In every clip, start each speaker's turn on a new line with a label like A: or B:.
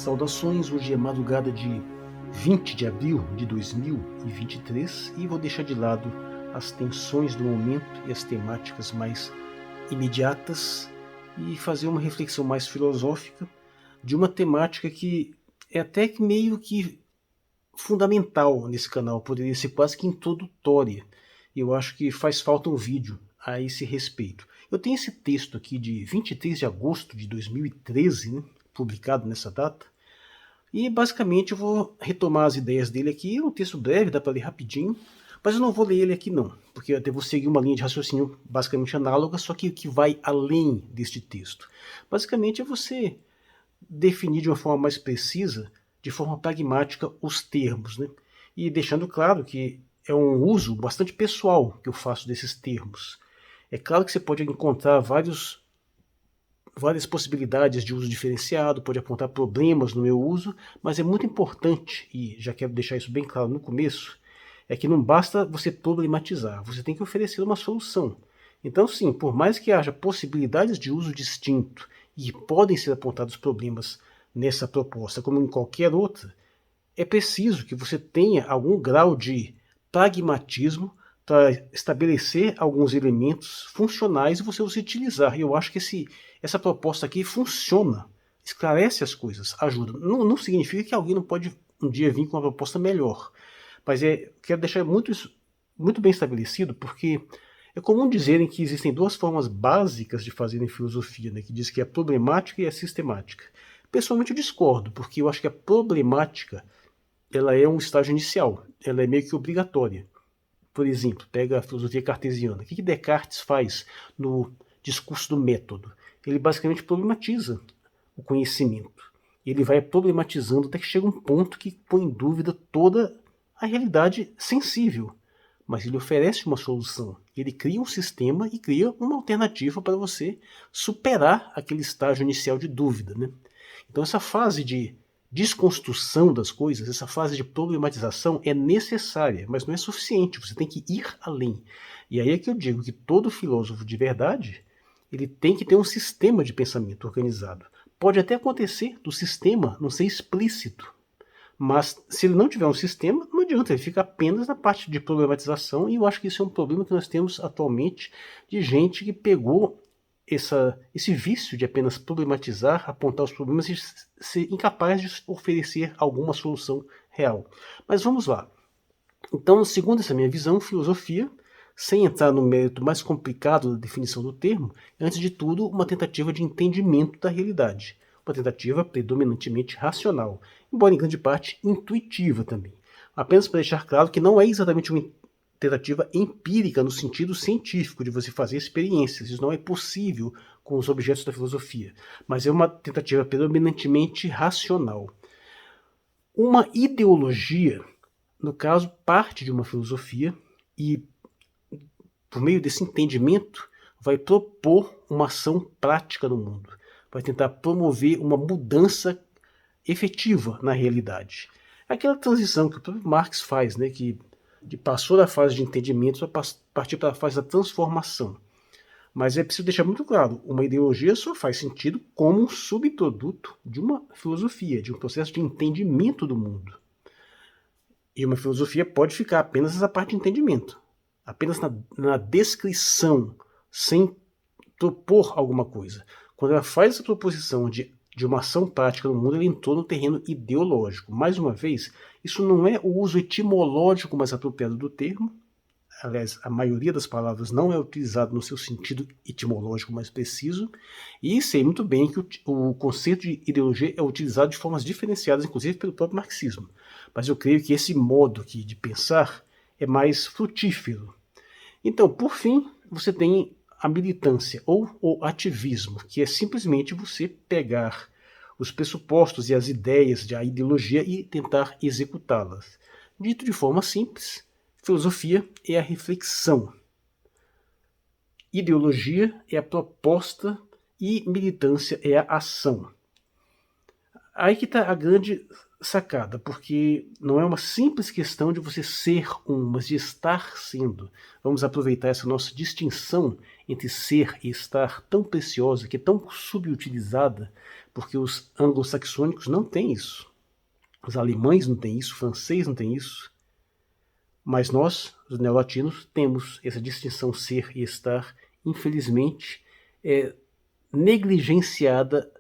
A: Saudações, hoje é madrugada de 20 de abril de 2023 e vou deixar de lado as tensões do momento e as temáticas mais imediatas e fazer uma reflexão mais filosófica de uma temática que é até que meio que fundamental nesse canal, poderia ser quase que introdutória. Eu acho que faz falta um vídeo a esse respeito. Eu tenho esse texto aqui de 23 de agosto de 2013, né, publicado nessa data, e basicamente eu vou retomar as ideias dele aqui. É um texto breve, dá para ler rapidinho, mas eu não vou ler ele aqui não, porque eu até vou seguir uma linha de raciocínio basicamente análoga, só que vai além deste texto. Basicamente é você definir de uma forma mais precisa, de forma pragmática, os termos, né? E deixando claro que é um uso bastante pessoal que eu faço desses termos. É claro que você pode encontrar várias possibilidades de uso diferenciado, pode apontar problemas no meu uso, mas é muito importante, e já quero deixar isso bem claro no começo, é que não basta você problematizar, você tem que oferecer uma solução. Então sim, por mais que haja possibilidades de uso distinto e podem ser apontados problemas nessa proposta, como em qualquer outra, é preciso que você tenha algum grau de pragmatismo para estabelecer alguns elementos funcionais e você os utilizar. Eu acho que essa proposta aqui funciona, esclarece as coisas, ajuda. Não significa que alguém não pode um dia vir com uma proposta melhor, mas quero deixar muito bem estabelecido, porque é comum dizerem que existem duas formas básicas de fazerem filosofia, né, que diz que é a problemática e a sistemática. Pessoalmente eu discordo, porque eu acho que a problemática ela é um estágio inicial, ela é meio que obrigatória. Por exemplo, pega a filosofia cartesiana. O que Descartes faz no discurso do método? Ele basicamente problematiza o conhecimento. Ele vai problematizando até que chega um ponto que põe em dúvida toda a realidade sensível. Mas ele oferece uma solução. Ele cria um sistema e cria uma alternativa para você superar aquele estágio inicial de dúvida, né? Então essa fase de desconstrução das coisas, essa fase de problematização é necessária, mas não é suficiente, você tem que ir além. E aí é que eu digo que todo filósofo de verdade, ele tem que ter um sistema de pensamento organizado. Pode até acontecer do sistema não ser explícito, mas se ele não tiver um sistema, não adianta, ele fica apenas na parte de problematização, e eu acho que isso é um problema que nós temos atualmente de gente que pegou esse vício de apenas problematizar, apontar os problemas e ser incapaz de oferecer alguma solução real. Mas vamos lá. Então, segundo essa minha visão, filosofia, sem entrar no mérito mais complicado da definição do termo, é, antes de tudo, uma tentativa de entendimento da realidade. Uma tentativa predominantemente racional, embora em grande parte intuitiva também. Apenas para deixar claro que não é exatamente uma tentativa empírica no sentido científico de você fazer experiências. Isso não é possível com os objetos da filosofia, mas é uma tentativa predominantemente racional. Uma ideologia, no caso, parte de uma filosofia e, por meio desse entendimento, vai propor uma ação prática no mundo, vai tentar promover uma mudança efetiva na realidade. Aquela transição que o próprio Marx faz, né, que passou da fase de entendimento para partir para a fase da transformação. Mas é preciso deixar muito claro, uma ideologia só faz sentido como um subproduto de uma filosofia, de um processo de entendimento do mundo. E uma filosofia pode ficar apenas nessa parte de entendimento, apenas na descrição, sem propor alguma coisa. Quando ela faz essa proposição de uma ação prática no mundo, ele entrou no terreno ideológico. Mais uma vez, isso não é o uso etimológico mais apropriado do termo. Aliás, a maioria das palavras não é utilizada no seu sentido etimológico mais preciso. E sei muito bem que o conceito de ideologia é utilizado de formas diferenciadas, inclusive pelo próprio marxismo. Mas eu creio que esse modo aqui de pensar é mais frutífero. Então, por fim, você tem a militância ou o ativismo, que é simplesmente você pegar os pressupostos e as ideias da ideologia e tentar executá-las. Dito de forma simples, filosofia é a reflexão, ideologia é a proposta e militância é a ação. Aí que está a grande sacada, porque não é uma simples questão de você ser mas de estar sendo. Vamos aproveitar essa nossa distinção entre ser e estar tão preciosa, que é tão subutilizada, porque os anglo-saxônicos não têm isso. Os alemães não têm isso, o francês não tem isso. Mas nós, os neolatinos, temos essa distinção ser e estar, infelizmente, negligenciada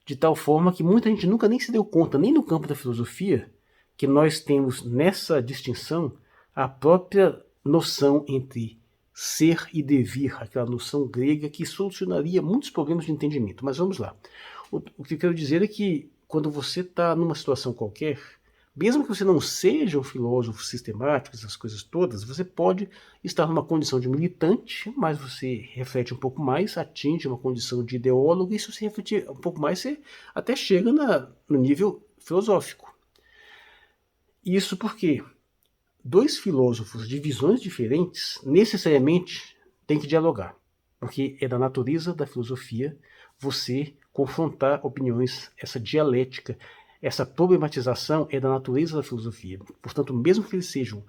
A: de tal forma que muita gente nunca nem se deu conta, nem no campo da filosofia, que nós temos nessa distinção a própria noção entre ser e devir, aquela noção grega que solucionaria muitos problemas de entendimento. Mas vamos lá. O que eu quero dizer é que quando você está numa situação qualquer, mesmo que você não seja um filósofo sistemático, essas coisas todas, você pode estar numa condição de militante, mas você reflete um pouco mais, atinge uma condição de ideólogo, e se você refletir um pouco mais, você até chega no nível filosófico. Isso porque dois filósofos de visões diferentes necessariamente têm que dialogar, porque é da natureza da filosofia você confrontar opiniões, essa dialética, essa problematização é da natureza da filosofia. Portanto, mesmo que eles sejam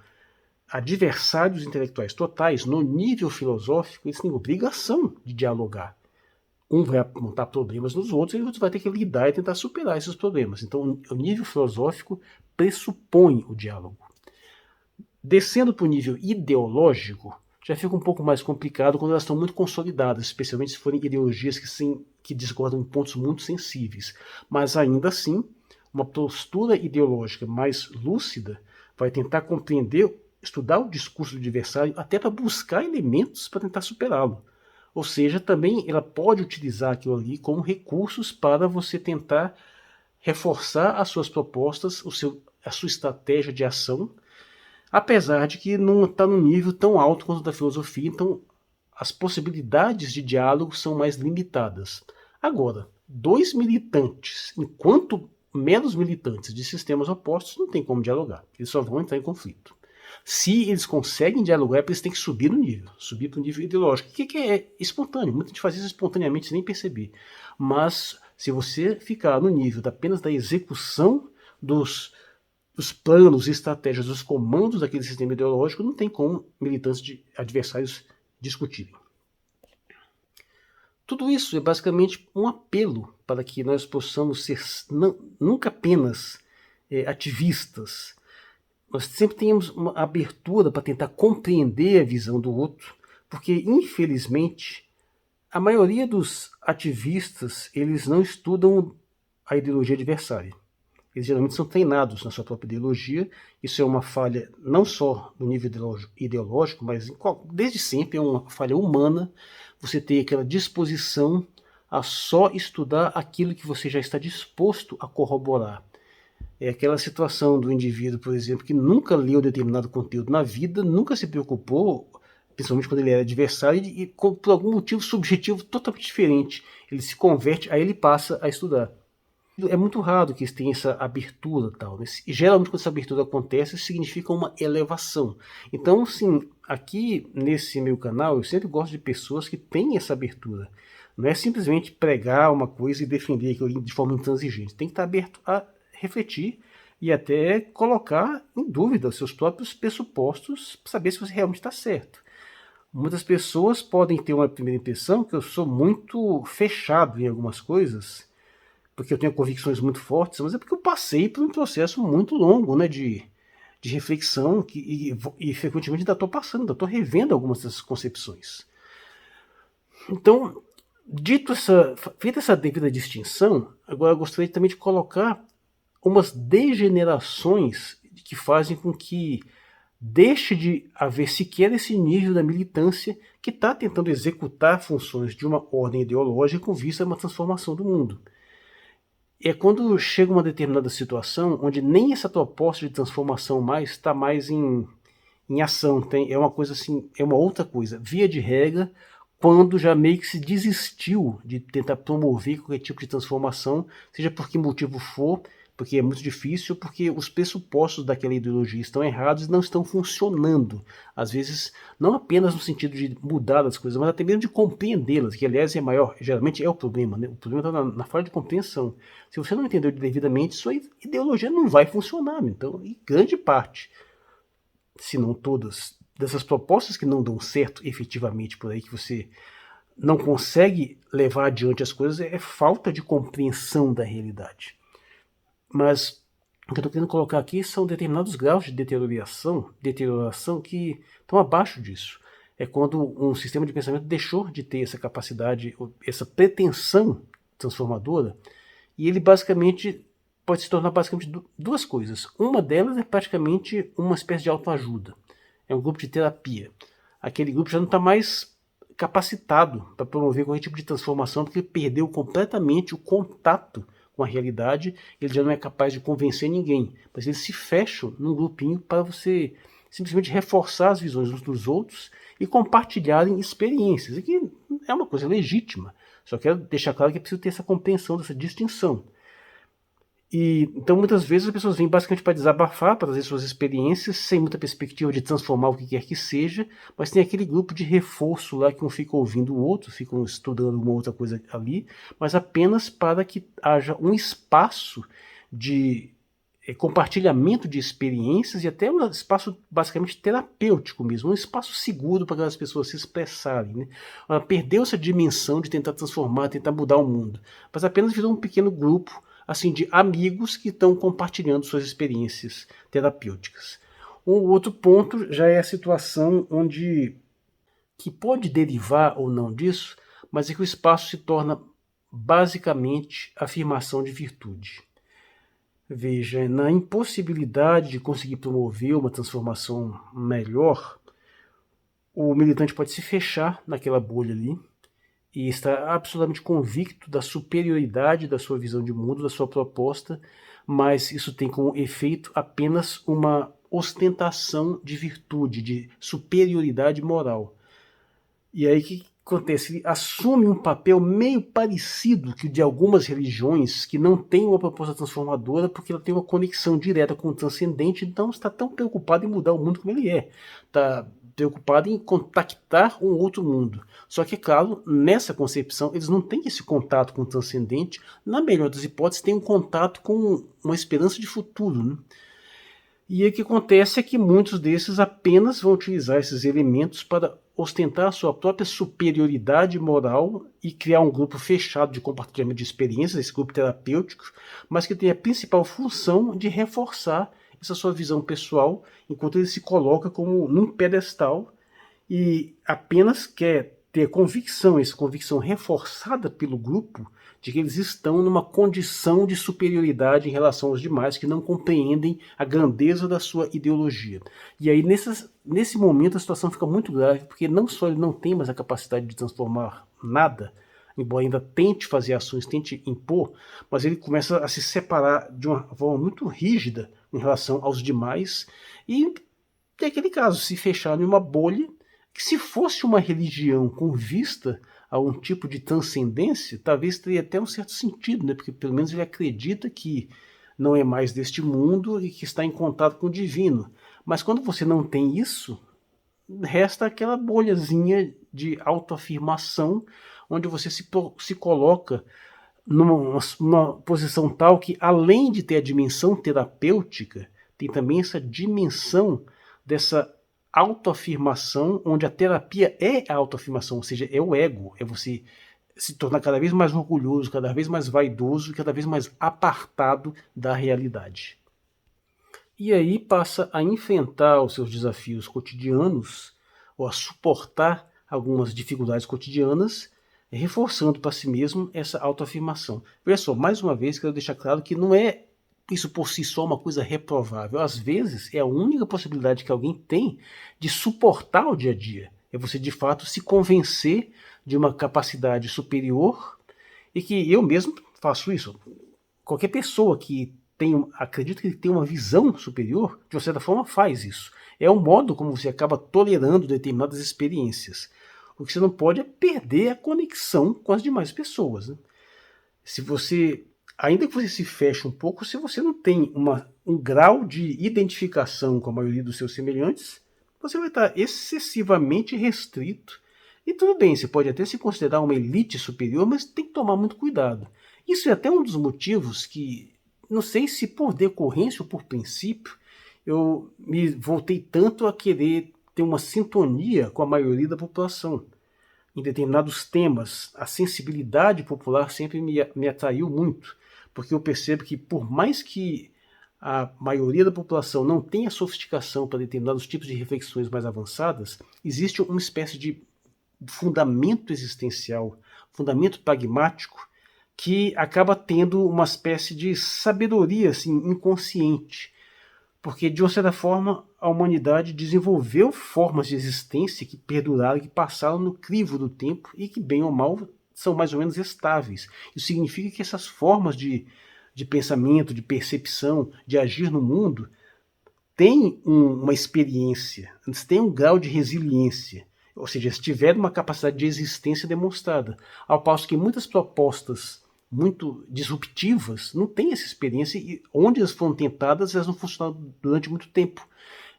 A: adversários intelectuais totais, no nível filosófico, eles têm obrigação de dialogar. Um vai apontar problemas nos outros e o outro vai ter que lidar e tentar superar esses problemas. Então, o nível filosófico pressupõe o diálogo. Descendo para o nível ideológico, já fica um pouco mais complicado quando elas estão muito consolidadas, especialmente se forem ideologias que discordam em pontos muito sensíveis. Mas ainda assim, uma postura ideológica mais lúcida vai tentar compreender, estudar o discurso do adversário, até para buscar elementos para tentar superá-lo. Ou seja, também ela pode utilizar aquilo ali como recursos para você tentar reforçar as suas propostas, a sua estratégia de ação, apesar de que não está num nível tão alto quanto da filosofia, então as possibilidades de diálogo são mais limitadas. Agora, dois militantes, enquanto meros militantes de sistemas opostos, não tem como dialogar, eles só vão entrar em conflito. Se eles conseguem dialogar, eles têm que subir no nível, subir para o nível ideológico, que é espontâneo, muita gente faz isso espontaneamente sem nem perceber. Mas se você ficar no nível apenas da execução dos planos, estratégias, dos comandos daquele sistema ideológico, não tem como militantes de adversários discutirem. Tudo isso é basicamente um apelo para que nós possamos ser nunca apenas ativistas. Nós sempre temos uma abertura para tentar compreender a visão do outro, porque, infelizmente, a maioria dos ativistas eles não estudam a ideologia adversária. Eles geralmente são treinados na sua própria ideologia. Isso é uma falha não só no nível ideológico, mas desde sempre é uma falha humana você ter aquela disposição a só estudar aquilo que você já está disposto a corroborar. É aquela situação do indivíduo, por exemplo, que nunca leu determinado conteúdo na vida, nunca se preocupou, principalmente quando ele era adversário, e por algum motivo subjetivo totalmente diferente, ele se converte, aí ele passa a estudar. É muito raro que tenha essa abertura tal, né? E geralmente quando essa abertura acontece, significa uma elevação. Então, sim, aqui nesse meu canal, eu sempre gosto de pessoas que têm essa abertura. Não é simplesmente pregar uma coisa e defender aquilo de forma intransigente. Tem que estar aberto a refletir e até colocar em dúvida os seus próprios pressupostos para saber se você realmente está certo. Muitas pessoas podem ter uma primeira impressão que eu sou muito fechado em algumas coisas, porque eu tenho convicções muito fortes, mas é porque eu passei por um processo muito longo, né, de reflexão e frequentemente ainda estou passando, ainda estou revendo algumas dessas concepções. Então, feita essa devida distinção, agora eu gostaria também de colocar umas degenerações que fazem com que deixe de haver sequer esse nível da militância que está tentando executar funções de uma ordem ideológica com vista a uma transformação do mundo. É quando chega uma determinada situação onde nem essa proposta de transformação mais está mais em ação, é uma coisa assim, é uma outra coisa. Via de regra, quando já meio que se desistiu de tentar promover qualquer tipo de transformação, seja por que motivo for, porque é muito difícil, porque os pressupostos daquela ideologia estão errados e não estão funcionando. Às vezes, não apenas no sentido de mudar as coisas, mas até mesmo de compreendê-las, que aliás é maior, geralmente é o problema, né? O problema está na falta de compreensão. Se você não entendeu devidamente, sua ideologia não vai funcionar. Então, em grande parte, se não todas, dessas propostas que não dão certo efetivamente por aí, que você não consegue levar adiante as coisas é falta de compreensão da realidade. Mas o que eu estou querendo colocar aqui são determinados graus de deterioração que estão abaixo disso. É quando um sistema de pensamento deixou de ter essa capacidade, essa pretensão transformadora, e ele basicamente pode se tornar basicamente duas coisas. Uma delas é praticamente uma espécie de autoajuda. É um grupo de terapia. Aquele grupo já não está mais capacitado para promover qualquer tipo de transformação, porque ele perdeu completamente o contato com a realidade, ele já não é capaz de convencer ninguém, mas eles se fecham num grupinho para você simplesmente reforçar as visões uns dos outros e compartilharem experiências, e que é uma coisa legítima, só quero deixar claro que é preciso ter essa compreensão dessa distinção. Então muitas vezes as pessoas vêm basicamente para desabafar, para trazer suas experiências, sem muita perspectiva de transformar o que quer que seja, mas tem aquele grupo de reforço lá que um fica ouvindo o outro, ficam estudando uma outra coisa ali, mas apenas para que haja um espaço de compartilhamento de experiências e até um espaço basicamente terapêutico mesmo, um espaço seguro para as pessoas se expressarem. Né? Ela perdeu essa dimensão de tentar transformar, tentar mudar o mundo, mas apenas virou um pequeno grupo assim, de amigos que estão compartilhando suas experiências terapêuticas. Um outro ponto já é a situação onde, que pode derivar ou não disso, mas é que o espaço se torna basicamente afirmação de virtude. Veja, na impossibilidade de conseguir promover uma transformação melhor, o militante pode se fechar naquela bolha ali, e está absolutamente convicto da superioridade da sua visão de mundo, da sua proposta, mas isso tem como efeito apenas uma ostentação de virtude, de superioridade moral. E aí o que acontece? Ele assume um papel meio parecido que o de algumas religiões que não têm uma proposta transformadora porque ela tem uma conexão direta com o transcendente, então está tão preocupado em mudar o mundo como ele é. Está preocupado em contactar um outro mundo. Só que, é claro, nessa concepção, eles não têm esse contato com o transcendente. Na melhor das hipóteses, têm um contato com uma esperança de futuro. Né? E aí o que acontece é que muitos desses apenas vão utilizar esses elementos para ostentar a sua própria superioridade moral e criar um grupo fechado de compartilhamento de experiências, esse grupo terapêutico, mas que tem a principal função de reforçar essa sua visão pessoal, enquanto ele se coloca como num pedestal e apenas quer ter convicção, essa convicção reforçada pelo grupo, de que eles estão numa condição de superioridade em relação aos demais que não compreendem a grandeza da sua ideologia. E aí, nesse momento, a situação fica muito grave, porque não só ele não tem mais a capacidade de transformar nada, embora ainda tente fazer ações, tente impor, mas ele começa a se separar de uma forma muito rígida em relação aos demais e tem aquele caso, se fechar em uma bolha, que se fosse uma religião com vista a um tipo de transcendência, talvez teria até um certo sentido, né? Porque pelo menos ele acredita que não é mais deste mundo e que está em contato com o divino. Mas quando você não tem isso, resta aquela bolhazinha de autoafirmação, onde você se coloca numa posição tal que, além de ter a dimensão terapêutica, tem também essa dimensão dessa autoafirmação, onde a terapia é a autoafirmação, ou seja, é o ego, é você se tornar cada vez mais orgulhoso, cada vez mais vaidoso, cada vez mais apartado da realidade. E aí passa a enfrentar os seus desafios cotidianos, ou a suportar algumas dificuldades cotidianas, reforçando para si mesmo essa autoafirmação. Veja só, mais uma vez quero deixar claro que não é isso por si só uma coisa reprovável. Às vezes é a única possibilidade que alguém tem de suportar o dia a dia. É você de fato se convencer de uma capacidade superior, e que eu mesmo faço isso. Qualquer pessoa que acredito que ele tem uma visão superior, de uma certa forma faz isso. É o modo como você acaba tolerando determinadas experiências. O que você não pode é perder a conexão com as demais pessoas. Né? Se você, ainda que você se feche um pouco, se você não tem um grau de identificação com a maioria dos seus semelhantes, você vai estar excessivamente restrito. E tudo bem, você pode até se considerar uma elite superior, mas tem que tomar muito cuidado. Isso é até um dos motivos que, não sei se por decorrência ou por princípio, eu me voltei tanto a querer ter uma sintonia com a maioria da população. em determinados temas, a sensibilidade popular sempre me atraiu muito, porque eu percebo que por mais que a maioria da população não tenha sofisticação para determinados tipos de reflexões mais avançadas, existe uma espécie de fundamento existencial, fundamento pragmático, que acaba tendo uma espécie de sabedoria assim, inconsciente. Porque, de uma certa forma, a humanidade desenvolveu formas de existência que perduraram, que passaram no crivo do tempo e que, bem ou mal, são mais ou menos estáveis. Isso significa que essas formas de pensamento, de percepção, de agir no mundo, têm uma experiência, eles têm um grau de resiliência, ou seja, eles tiveram uma capacidade de existência demonstrada, ao passo que muitas propostas muito disruptivas não têm essa experiência e onde elas foram tentadas, elas não funcionaram durante muito tempo.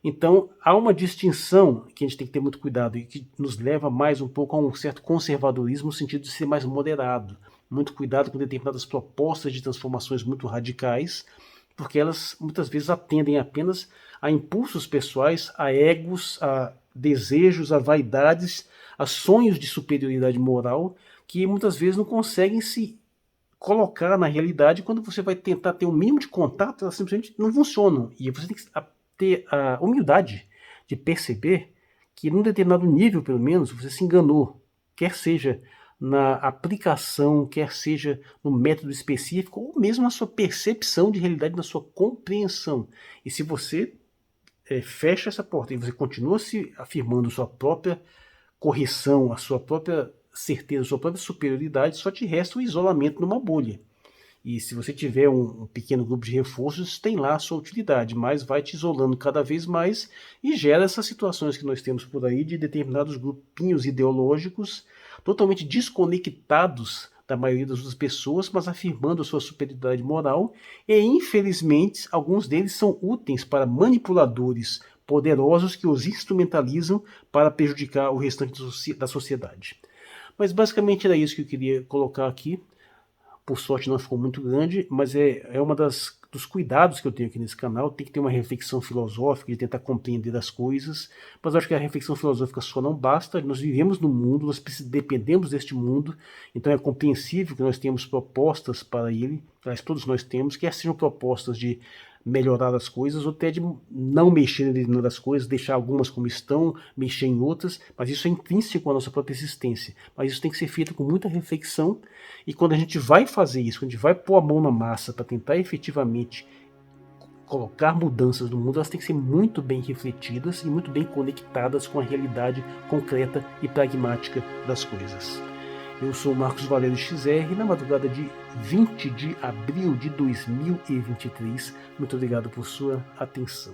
A: Então, há uma distinção que a gente tem que ter muito cuidado e que nos leva mais um pouco a um certo conservadorismo no sentido de ser mais moderado. Muito cuidado com determinadas propostas de transformações muito radicais, porque elas muitas vezes atendem apenas a impulsos pessoais, a egos, a desejos, a vaidades, a sonhos de superioridade moral, que muitas vezes não conseguem se colocar na realidade. Quando você vai tentar ter um mínimo de contato, elas simplesmente não funcionam. E você tem que ter a humildade de perceber que num determinado nível, pelo menos, você se enganou, quer seja na aplicação, quer seja no método específico, ou mesmo na sua percepção de realidade, na sua compreensão. E se você fecha essa porta e você continua se afirmando sua própria correção, a sua própria certeza, a sua própria superioridade, só te resta o isolamento numa bolha. E se você tiver um pequeno grupo de reforços, tem lá a sua utilidade, mas vai te isolando cada vez mais e gera essas situações que nós temos por aí de determinados grupinhos ideológicos totalmente desconectados da maioria das outras pessoas, mas afirmando a sua superioridade moral, e infelizmente alguns deles são úteis para manipuladores poderosos que os instrumentalizam para prejudicar o restante da sociedade. Mas basicamente era isso que eu queria colocar aqui. Por sorte não ficou muito grande, mas é uma dos cuidados que eu tenho aqui nesse canal. Tem que ter uma reflexão filosófica, de tentar compreender as coisas, mas eu acho que a reflexão filosófica só não basta. Nós vivemos no mundo, nós dependemos deste mundo, então é compreensível que nós tenhamos propostas para ele, aliás, todos nós temos, quer sejam propostas de melhorar as coisas, ou até de não mexer nas coisas, deixar algumas como estão, mexer em outras, mas isso é intrínseco à nossa própria existência. Mas isso tem que ser feito com muita reflexão, e quando a gente vai fazer isso, quando a gente vai pôr a mão na massa para tentar efetivamente colocar mudanças no mundo, elas têm que ser muito bem refletidas e muito bem conectadas com a realidade concreta e pragmática das coisas. Eu sou Marcos Valério XR, na madrugada de 20 de abril de 2023. Muito obrigado por sua atenção.